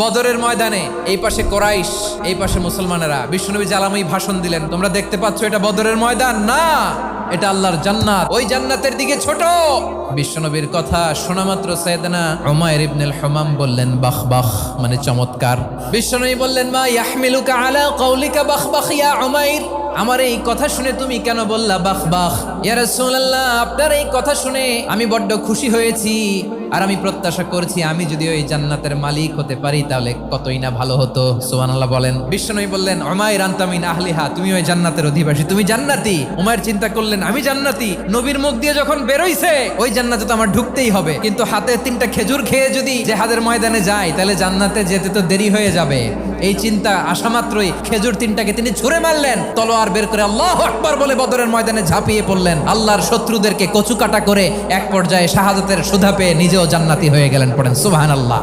বদরের ময়দানে এই পাশে কোরাইশ, এই পাশে মুসলমানেরা। বিশ্বনবী জালাময়ী ভাষণ দিলেন, তোমরা দেখতে পাচ্ছ এটা বদরের ময়দান না, এটা আল্লাহর জান্নাত, ওই জান্নাতের দিকে ছোট। বিশ্বনবীর কথা শোনা মাত্র সাইয়েদনা উমাইর ইবনুল হুমাম বললেন বাখ বাখ, মানে চমৎকার। বিশ্বনবী বললেন মা ইয়াহমিলুকা আলা কওলিকা বাখ বাখ ইয়া উমাইর, আমার এই কথা শুনে তুমি কেন বললা বাখ বাখ? ইয়া রাসূলুল্লাহ, আপনার এই কথা শুনে আমি বড্ড খুশি হয়েছি, আর আমি প্রত্যাশা করছি আমি যদি ওই জান্নাতের মালিক হতে পারি তাহলে কতই না ভালো হতো। সুবহানাল্লাহ বলেন। বিশ্বনবী বললেন উমাইর আনতা মিন আহলিহা, তুমি ওই জান্নাতের অধিবাসী, তুমি জান্নাতি। উমাইর চিন্তা করলেন আমি জান্নাতি, নবীর মুখ দিয়ে যখন বেরোইছে ওই জান্নাতে তো আমার ঢুকতেই হবে, কিন্তু হাতে 3টা খেজুর খেয়ে যদি জেহাদের ময়দানে যাই তাহলে জান্নাতে যেতে তো দেরি হয়ে যাবে। এই চিন্তা আসা মাত্রই খেজুর 3টাকে তিনি ছুঁড়ে মারলেন, তলোয়ার বের করে আল্লাহু আকবার বলে বদরের ময়দানে ঝাঁপিয়ে পড়লেন। আল্লাহর শত্রুদেরকে কচুকাটা করে এক পর্যায়ে শাহাদাতের সুধা পেয়ে নিজেও জান্নাতি হয়ে গেলেন। পড়েন সুবহানাল্লাহ।